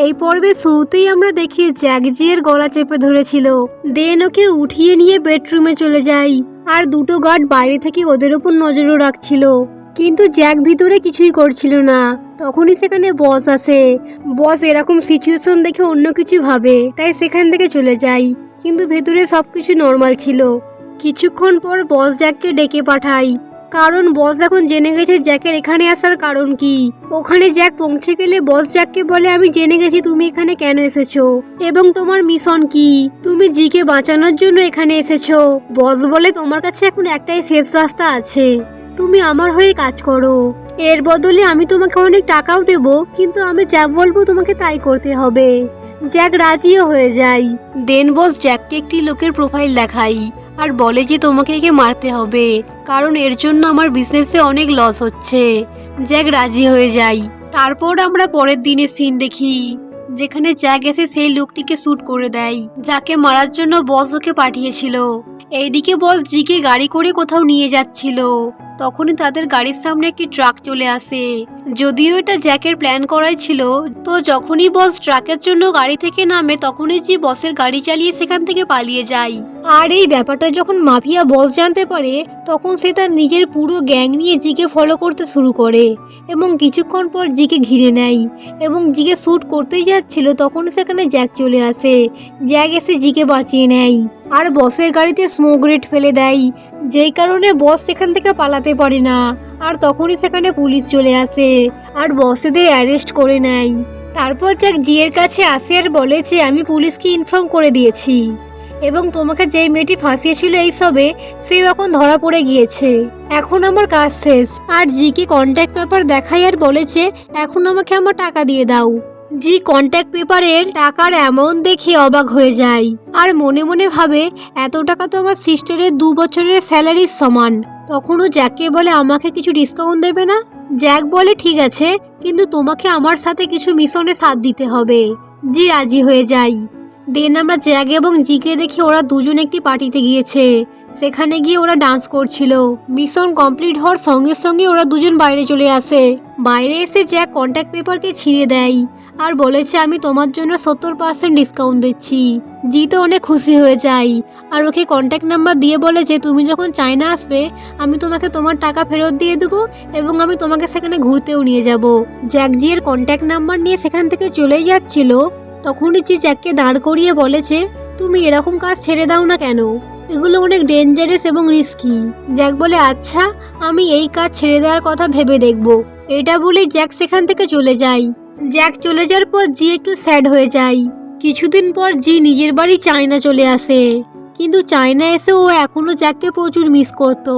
এই পর্বের শুরুতেই আমরা দেখি জ্যাক জিয়ের গলা চেপে ধরেছিল। দেন ওকে উঠিয়ে নিয়ে বেডরুমে চলে যায়। আর দুটো গার্ড বাইরে থেকে ওদের উপর নজরও রাখছিল, কিন্তু জ্যাক ভিতরে কিছুই করছিল না। তখনই সেখানে বস আসে। বস এরকম সিচুয়েশন দেখে অন্য কিছু ভাবে, তাই সেখান থেকে চলে যায়। কিন্তু ভেতরে সবকিছু নর্মাল ছিল। কিছুক্ষণ পর বস জ্যাককে ডেকে পাঠায়, কারণ বস এখন জেনে গেছে জ্যাকের এখানে আসার কারণ কি। ওখানে জ্যাক পৌঁছে গেলে বস জ্যাককে বলে, আমি জেনে গেছি তুমি এখানে কেন এসেছো এবং তোমার মিশন কি। তুমি জিকে বাঁচানোর জন্য এখানে এসেছো। বস বলে, তোমার কাছে এখন একটাই শেষ রাস্তা আছে, তুমি আমার হয়ে কাজ করো। এর বদলে আমি তোমাকে অনেক টাকাও দেব, কিন্তু আমি যা বলবো তোমাকে তাই করতে হবে। জ্যাক রাজিও হয়ে যায়। দেন বস জ্যাককে একটি লোকের প্রোফাইল দেখাই আর বলে যে তোমাকে একে মারতে হবে, কারণ এর জন্য আমার বিজনেসে অনেক লস হচ্ছে। জ্যাক রাজি হয়ে যায়। তারপর আমরা পরের দিনের সিন দেখি, যেখানে জ্যাক এসে সেই লোকটিকে শ্যুট করে দেয় যাকে মারার জন্য বস ওকে পাঠিয়েছিল। এইদিকে বস জিকে গাড়ি করে কোথাও নিয়ে যাচ্ছিল। তখনই তাদের গাড়ির সামনে একটি ট্রাক চলে আসে। যদিও এটা জ্যাকের প্ল্যান করাই ছিল, তো যখনই বস ট্রাকের জন্য গাড়ি থেকে নামে তখনই জি বসের গাড়ি চালিয়ে সেখান থেকে পালিয়ে যায়। আর এই ব্যাপারটা যখন মাফিয়া বস জানতে পারে, তখন সে তার নিজের পুরো গ্যাং নিয়ে জিকে ফলো করতে শুরু করে এবং কিছুক্ষণ পর জিকে ঘিরে নেয় এবং জিকে শ্যুট করতেই যাচ্ছিল তখন সেখানে জ্যাক চলে আসে। জ্যাক এসে জিকে বাঁচিয়ে নেয় আর বসের গাড়িতে স্মোক গ্রেনেড ফেলে দেয়, যেই কারণে বস সেখান থেকে পালাতে পারে না। আর তখনই সেখানে পুলিশ চলে আসে আর বসেদের অ্যারেস্ট করে নেয়। তারপর জ্যাক জিয়ের কাছে আসে আর বলে যে আমি পুলিশকে ইনফর্ম করে দিয়েছি এবং তোমাকে যেই মেয়েটি ফাঁসিয়েছিল এইসবে, সেও এখন ধরা পড়ে গিয়েছে। এখন আমার কাজ শেষ। আর জিকে কন্ট্যাক্ট পেপার দেখায় আর বলেছে এখন আমাকে আমার টাকা দিয়ে দাও। জি কন্ট্যাক্ট পেপারের টাকার অ্যামাউন্ট দেখে অবাক হয়ে যায় আর মনে মনে ভাবে এত টাকা তো আমার সিস্টারের 2 বছরের স্যালারির সমান। তখনও জ্যাককে বলে আমাকে কিছু ডিসকাউন্ট দেবে না। জ্যাক বলে ঠিক আছে, কিন্তু তোমাকে আমার সাথে কিছু মিশনে সাথ দিতে হবে। জি রাজি হয়ে যায়। দেন আমরা জ্যাক এবং জিকে দেখি ওরা দুজন একটি পার্টিতে গিয়েছে। সেখানে গিয়ে ওরা ডান্স করছিল। মিশন কমপ্লিট হওয়ার সঙ্গে সঙ্গে ওরা দুজন বাইরে চলে আসে। বাইরে এসে জ্যাক কন্ট্যাক্ট পেপারকে ছিঁড়ে দেয় আর বলেছে আমি তোমার জন্য 70% ডিসকাউন্ট দিচ্ছি। জি তো অনেক খুশি হয়ে যায় আর ওকে কন্ট্যাক্ট নাম্বার দিয়ে বলে যে তুমি যখন চায়না আসবে আমি তোমাকে তোমার টাকা ফেরত দিয়ে দেবো এবং আমি তোমাকে সেখানে ঘুরতেও নিয়ে যাব। জ্যাক জিয়ের কন্ট্যাক্ট নাম্বার নিয়ে সেখান থেকে চলেই যাচ্ছিল। তখনই জি জ্যাককে দাঁড় করিয়ে বলেছে তুমি এরকম কাজ ছেড়ে দাও না কেন, এগুলো অনেক ডেঞ্জারাস এবং রিস্কি। জ্যাক বলে আচ্ছা, আমি এই কাজ ছেড়ে দেওয়ার কথা ভেবে দেখব। এটা বলে জ্যাক সেখান থেকে চলে যায়। জ্যাক চলে যাওয়ার পর জি একটু স্যাড হয়ে যায়। কিছুদিন পর জি নিজের বাড়ি চায়না চলে আসে, কিন্তু চায়না এসে ও এখনো জ্যাককে প্রচুর মিস করত।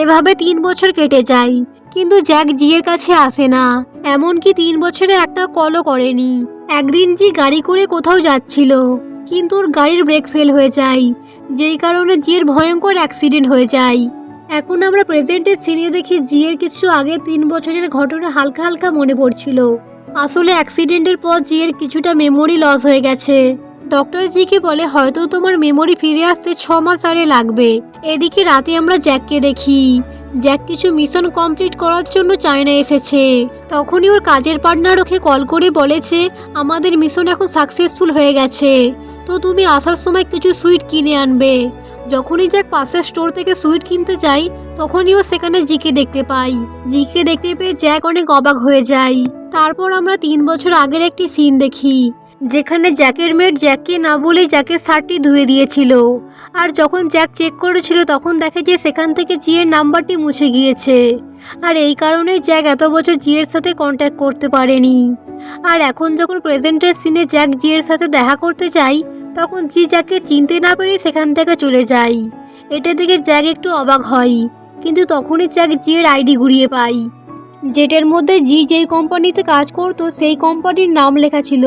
এভাবে 3 বছর কেটে যায়, কিন্তু জ্যাক জিয়ের কাছে আসে না, এমনকি 3 বছরে একটা কলও করেনি। একদিন জি গাড়ি করে কোথাও যাচ্ছিল, কিন্তু ওর গাড়ির ব্রেক ফেল হয়ে যায়, যেই কারণে জিয়ের ভয়ঙ্কর অ্যাক্সিডেন্ট হয়ে যায়। এখন আমরা প্রেজেন্টের সিনে দেখি জিয়ের কিছু আগে 3 বছরের ঘটনা হালকা হালকা মনে পড়ছিল। আসলে অ্যাক্সিডেন্টের পর জিয়ের কিছুটা মেমোরি লস হয়ে গেছে। ডক্টর জিকে বলে হয়তো তোমার মেমোরি ফিরে আসতে 6 মাস আরে লাগবে। এদিকে রাতে আমরা জ্যাককে দেখি। জ্যাক কিছু মিশন কমপ্লিট করার জন্য চায়না এসেছে। তখনই ওর কাজের পার্টনার ওকে কল করে বলেছে আমাদের মিশন এখন সাকসেসফুল হয়ে গেছে, তো তুমি আসার সময় কিছু সুইট কিনে আনবে। যখনই জ্যাক পাশের স্টোর থেকে সুইট কিনতে যাই তখনই ও সেখানে জিকে দেখতে পাই। জিকে দেখতে পেয়ে জ্যাক অনেক অবাক হয়ে যায়। তারপর আমরা 3 বছর আগের একটি সিন দেখি, যেখানে জ্যাকের মেয়ের জ্যাককে না বলে জ্যাকের শার্টটি ধুয়ে দিয়েছিল। আর যখন জ্যাক চেক করেছিল তখন দেখে যে সেখান থেকে জিয়ের নাম্বারটি মুছে গিয়েছে। আর এই কারণে জ্যাক এত বছর জিয়ের সাথে কন্ট্যাক্ট করতে পারেনি। আর এখন যখন প্রেজেন্টের সিনে জ্যাক জিয়ের সাথে দেখা করতে যায় তখন জি জ্যাককে চিনতে না পেরে সেখান থেকে চলে যায়। এটা দেখে জ্যাক একটু অবাক হয়, কিন্তু তখনই জ্যাক জিয়ের আইডি ঘুরিয়ে পায়, যেটার মধ্যে জি যেই কোম্পানিতে কাজ করতো সেই কোম্পানির নাম লেখা ছিল।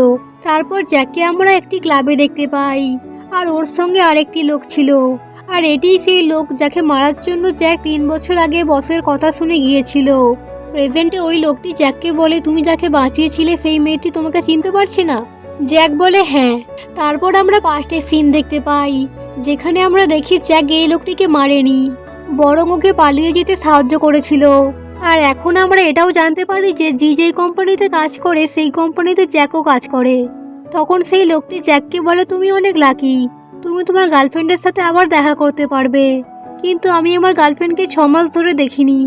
তারপর জ্যাককে আমরা একটি ক্লাবে দেখতে পাই আর ওর সঙ্গে আরেকটি লোক ছিল। আর এটিই সেই লোক যাকে মারার জন্য জ্যাক 3 বছর আগে বসের কথা শুনে গিয়েছিল। প্রেজেন্টে ওই লোকটি জ্যাককে বলে তুমি যাকে বাঁচিয়েছিলে সেই মেয়েটি তোমাকে চিনতে পারছে না। জ্যাক বলে হ্যাঁ। তারপর আমরা পাস্টের সিন দেখতে পাই, যেখানে আমরা দেখি জ্যাক এই লোকটিকে মারেনি, বরং ওকে পালিয়ে যেতে সাহায্য করেছিল। আর এখন আমরা এটাও জানতে পারি যে জি যেই কোম্পানিতে কাজ করে সেই কোম্পানিতে জ্যাকও কাজ করে। তখন সেই লোকটি জ্যাককে বলে, তুমি অনেক লাকি, তুমি তোমার গার্লফ্রেন্ডের সাথে আবার দেখা করতে পারবে। কিন্তু আমি আমার গার্লফ্রেন্ডকে 6 মাস ধরে দেখিনি,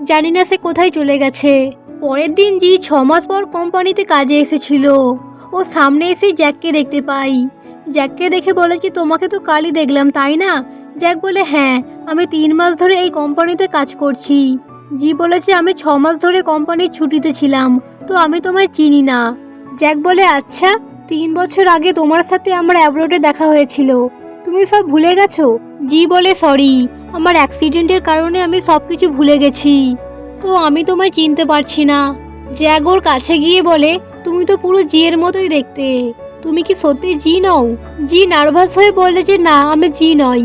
জানি না সে কোথায় চলে গেছে। পরের দিন জি 6 মাস পর কোম্পানিতে কাজে এসেছিল। ও সামনে এসে জ্যাককে দেখতে পাই। জ্যাককে দেখে বলে যে তোমাকে তো কালই দেখলাম, তাই না? জ্যাক বলে, হ্যাঁ, আমি 3 মাস ধরে এই কোম্পানিতে কাজ করছি। জি বলেছে, আমি 6 মাস ধরে কোম্পানির ছুটিতে ছিলাম, তো আমি তোমায় চিনি না। জ্যাক বলে, আচ্ছা, 3 বছর আগে তোমার সাথে আমার অ্যাব্রোডে দেখা হয়েছিল, তুমি সব ভুলে গেছো? জি বলে, সরি, আমার অ্যাক্সিডেন্টের কারণে আমি সব কিছু ভুলে গেছি, তো আমি তোমায় চিনতে পারছি না। জ্যাক ওর কাছে গিয়ে বলে, তুমি তো পুরো জিয়ের মতোই দেখতে, তুমি কি সত্যি জি নও? জি নার্ভাস হয়ে বলে যে না, আমি জি নই।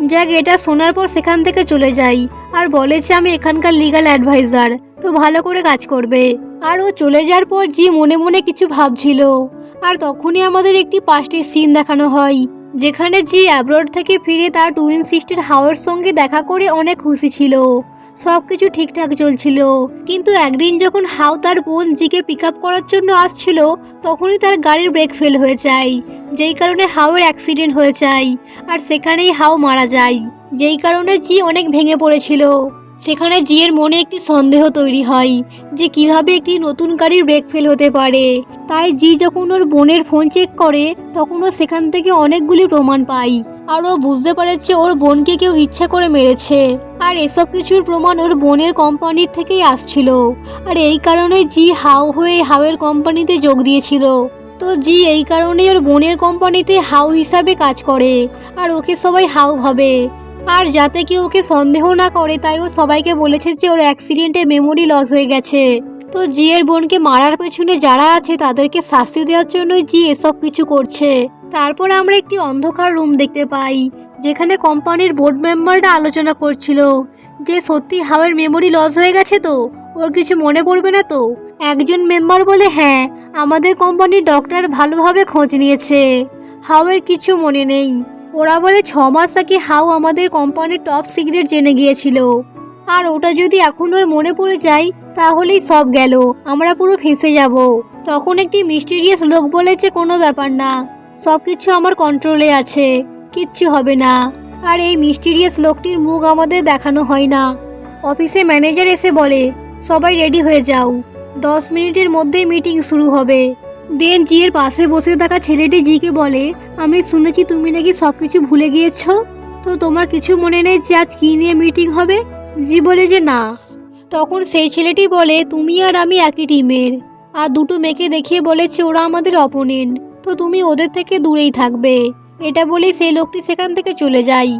জ্যাক এটা শোনার পর সেখান থেকে চলে যাই আর বলে যে আমি এখানকার লিগ্যাল অ্যাডভাইজার, তো ভালো করে কাজ করবে। আর ও চলে যাওয়ার পর জি মনে মনে কিছু ভাবছিল। আর তখনই আমাদের একটি পাস্টের সিন দেখানো হয়, যেখানে জি অ্যাব্রোড থেকে ফিরে তার টুইন সিস্টার হাওয়ার সঙ্গে দেখা করে অনেক খুশি ছিল, সব কিছু ঠিকঠাক চলছিল। কিন্তু একদিন যখন হাও তার বোন জিকে পিক আপ করার জন্য আসছিল, তখনই তার গাড়ির ব্রেক ফেল হয়ে যায়, যেই কারণে হাওয়ের অ্যাক্সিডেন্ট হয়ে যায় আর সেখানেই হাও মারা যায়, যেই কারণে জি অনেক ভেঙে পড়েছিল। সেখানে জিয়ের মনে একটি সন্দেহ তৈরি হয় যে কিভাবে একটি নতুন গাড়ির ব্রেক ফেল হতে পারে। তাই জি যখন ওর বোনের ফোন চেক করে, তখন ও সেখান থেকে অনেকগুলি প্রমাণ পায় আর ও বুঝতে পারে যে ওর বোনকে কেউ ইচ্ছা করে মেরেছে। আর এসব কিছুর প্রমাণ ওর বোনের কোম্পানির থেকেই আসছিল। আর এই কারণে জি হাও হয়ে হাওয়ের কোম্পানিতে যোগ দিয়েছিল। তো জি এই কারণেই ওর বোনের কোম্পানিতে হাও হিসাবে কাজ করে আর ওকে সবাই হাও ভাবে। আর যাতে কেউ ওকে সন্দেহ না করে, তাই ও সবাইকে বলেছে যে ওর অ্যাক্সিডেন্টে মেমোরি লস হয়ে গেছে। তো জিয়ের বোনকে মারার পেছনে যারা আছে তাদেরকে শাস্তি দেওয়ার জন্যই জি এসব কিছু করছে। তারপর আমরা একটি অন্ধকার রুম দেখতে পাই, যেখানে কোম্পানির বোর্ড মেম্বাররা আলোচনা করছিল যে সত্যি হাওয়ের মেমোরি লস হয়ে গেছে, তো ওর কিছু মনে পড়বে না তো? একজন মেম্বার বলে, হ্যাঁ, আমাদের কোম্পানির ডক্টর ভালোভাবে খোঁজ নিয়েছে, হাওয়ের কিছু মনে নেই। ওরা বলে 6 মাস আগে হাও আমাদের কোম্পানির টপ সিক্রেট জেনে গিয়েছিল, আর ওটা যদি এখন ওর মনে পড়ে যায় তাহলেই সব গেল, আমরা পুরো ফেঁসে যাব। তখন একটি মিস্টিরিয়াস লোক বলেছে, কোনো ব্যাপার না, সব কিছু আমার কন্ট্রোলে আছে, কিচ্ছু হবে না। আর এই মিস্টিরিয়াস লোকটির মুখ আমাদের দেখানো হয় না। অফিসে ম্যানেজার এসে বলে, সবাই রেডি হয়ে যাও, 10 মিনিটের মধ্যেই মিটিং শুরু হবে। দেন জিয়ের পাশে বসে থাকা ছেলেটি জিকে বলে, আমি শুনেছি তুমি নাকি সব কিছু ভুলে গিয়েছো, তো তোমার কিছু মনে নেই যে আজ কী নিয়ে মিটিং হবে? জি বলে যে না। তখন সেই ছেলেটি বলে, তুমি আর আমি একই টিমের, আর দুটো মেয়েকে দেখিয়ে বলেছে ওরা আমাদের অপোনেন্ট, তো তুমি ওদের থেকে দূরেই থাকবে। এটা বলেই সেই লোকটি সেখান থেকে চলে যায়।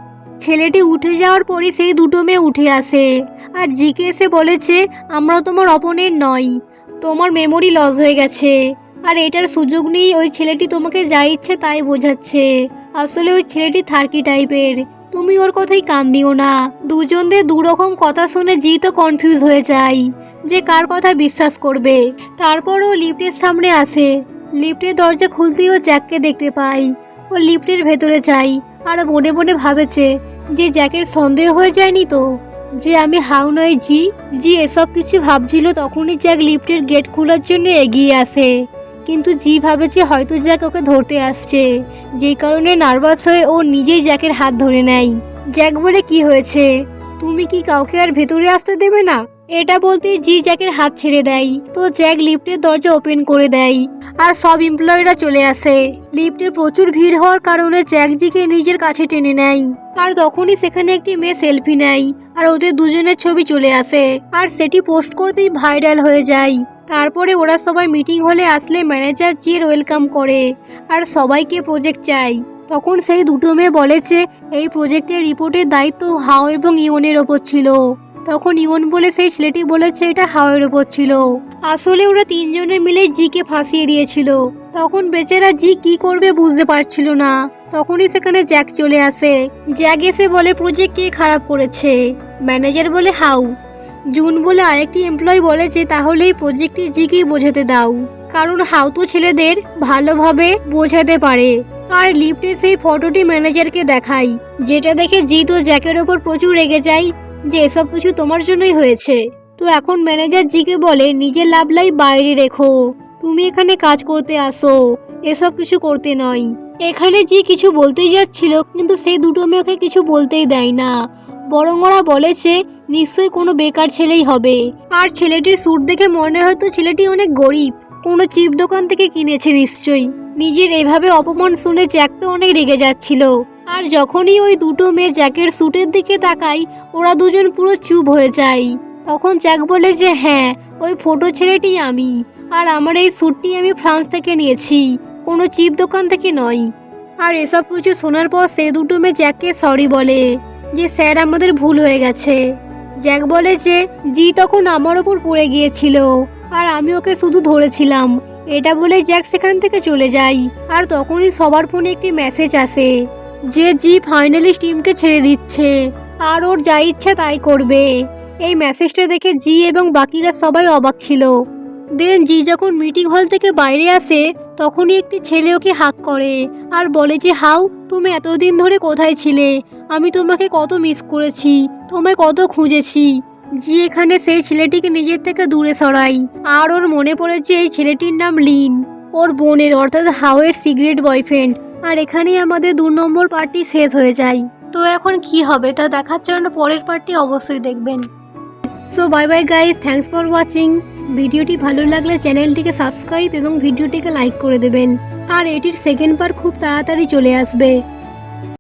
ছেলেটি উঠে যাওয়ার পরই সেই দুটো মেয়ে উঠে আসে আর জিকে এসে বলেছে, আমরা তোমার অপোনেন্ট নই, তোমার মেমোরি লস হয়ে গেছে। আর এটার সুযোগ নিয়ে ওই ছেলেটি তোমাকে যা ইচ্ছে তাই বোঝাচ্ছে। আসলে ওই ছেলেটি থার্কি টাইপের, তুমি ওর কথাই কান দিও না। দুজনদের দুরকম কথা শুনে জি তো কনফিউজ হয়ে যায় যে কার কথা বিশ্বাস করবে। তারপর ও লিফটের সামনে আসে, লিফটের দরজা খুলতেই ও জ্যাককে দেখতে পায়। ও লিফটের ভেতরে যায় আর মনে মনে ভাবেছে যে জ্যাকের সন্দেহ হয়ে যায়নি তো যে আমি হাউ নয় জি। জি এসব কিছু ভাবছিল, তখনই জ্যাক লিফটের গেট খোলার জন্য এগিয়ে আসে। কিন্তু জি ভাবেছে হয়তো জ্যাক ওকে ধরতে আসছে, যেই কারণে নার্ভাস হয়ে ও নিজেই জ্যাকের হাত ধরে নেয়। জ্যাক বলে, কি হয়েছে, তুমি কি কাউকে আর ভেতরে আসতে দেবে না? এটা বলতে জি জ্যাকের হাত ছেড়ে দেয়। তো জ্যাক লিফটের দরজা ওপেন করে দেয় আর সব এমপ্লয়িরা চলে আসে। লিফটে প্রচুর ভিড় হওয়ার কারণে জ্যাক জিকে নিজের কাছে টেনে নেয়। আর তখনই সেখানে একটি মেয়ে সেলফি নেয় আর ওদের দুজনের ছবি চলে আসে আর সেটি পোস্ট করতেই ভাইরাল হয়ে যায়। তারপরে ওরা সবাই মিটিং হলে আসলে ম্যানেজার জির ওয়েলকাম করে আর সবাইকে প্রজেক্ট চায়। তখন সেই দুটো মেয়ে বলেছে এই প্রজেক্টের রিপোর্টের দায়িত্ব হাও এবং ইওনের ওপর ছিল। তখন ইওন বলে সেই ছেলেটি বলেছে এটা হাওয়ের ওপর ছিল। আসলে ওরা তিনজনে মিলে জিকে ফাঁসিয়ে দিয়েছিল। তখন বেচারা জি কি করবে বুঝতে পারছিল না। তখনই সেখানে জ্যাক চলে আসে। জ্যাক এসে বলে প্রজেক্ট কে খারাপ করেছে? ম্যানেজার বলে হাউ। জুন বলে আরেকটি এমপ্লয়ি বলে যে তাহলে এই প্রজেক্টটি জিকেই বোঝাতে দাও, কারণ হাউ তো ছেলেদের ভালোভাবে বোঝাতে পারে। আর লিফটে সেই ফটোটি ম্যানেজারকে দেখাই, যেটা দেখে জি তো জ্যাকের ওপর প্রচুর রেগে যায় যে এসব কিছু তোমার জন্যই হয়েছে। তো এখন ম্যানেজার জিকে বলে নিজের লাভ লাইফ বাইরে রেখো, তুমি এখানে কাজ করতে আসো, এসব কিছু করতে নয়। এখানে জি কিছু বলতেই যাচ্ছিল, কিন্তু সেই দুটো মেয়ে ওকে কিছু বলতেই দেয় না, বরং ওরা বলেছে নিশ্চয়ই কোনো বেকার ছেলেই হবে। আর ছেলেটির স্যুট দেখে মনে হয়তো ছেলেটি অনেক গরিব, কোনো চিপ দোকান থেকে কিনেছে নিশ্চয়ই। নিজের এভাবে অপমান শুনে জ্যাক তো অনেক রেগে যাচ্ছিল। আর যখনই ওই দুটো মেয়ে জ্যাকের স্যুটের দিকে তাকায়, ওরা দুজন পুরো চুপ হয়ে যায়। তখন জ্যাক বলে যে হ্যাঁ, ওই ফটো ছেলেটি আমি, আর আমার এই স্যুটটি আমি ফ্রান্স থেকে নিয়েছি, কোনো চিপ দোকান থেকে নয়। আর এসব কিছু শোনার পর সে দুটো মেয়ে জ্যাককে সরি বলে যে স্যার আমাদের ভুল হয়ে গেছে। জ্যাক বলে যে জি তখন আমার ওপর পড়ে গিয়েছিল আর আমি ওকে শুধু ধরেছিলাম। এটা বলে জ্যাক সেখান থেকে চলে যায়। আর তখনই সবার ফোনে একটি মেসেজ আসে যে জি ফাইনালি টিমকে ছেড়ে দিচ্ছে আর ওর যা ইচ্ছা তাই করবে। এই মেসেজটা দেখে জি এবং বাকিরা সবাই অবাক ছিল। দেন জি যখন মিটিং হল থেকে বাইরে আসে, তখনই একটি ছেলে ওকে হাক করে আর বলে যে হাউ, তুমি এতদিন ধরে কোথায় ছিলে? আমি তোমাকে কত মিস করেছি, তোমায় কত খুঁজেছি। জি এখানে সেই ছেলেটিকে নিজের থেকে দূরে সরাই। আর ওর মনে পড়েছে এই ছেলেটির নাম লিন, ওর বোনের অর্থাৎ হাওয়ের সিগারেট বয়ফ্রেন্ড। আর এখানেই আমাদের 2 নম্বর পার্টি শেষ হয়ে যায়। তো এখন কি হবে তা দেখার জন্য পরের পার্টি অবশ্যই দেখবেন। So bye bye guys, thanks for watching. ভিডিওটি ভালো লাগলে চ্যানেলটিকে সাবস্ক্রাইব এবং ভিডিওটিকে লাইক করে দেবেন। আর এটির সেকেন্ড পার্ট খুব তাড়াতাড়ি চলে আসবে।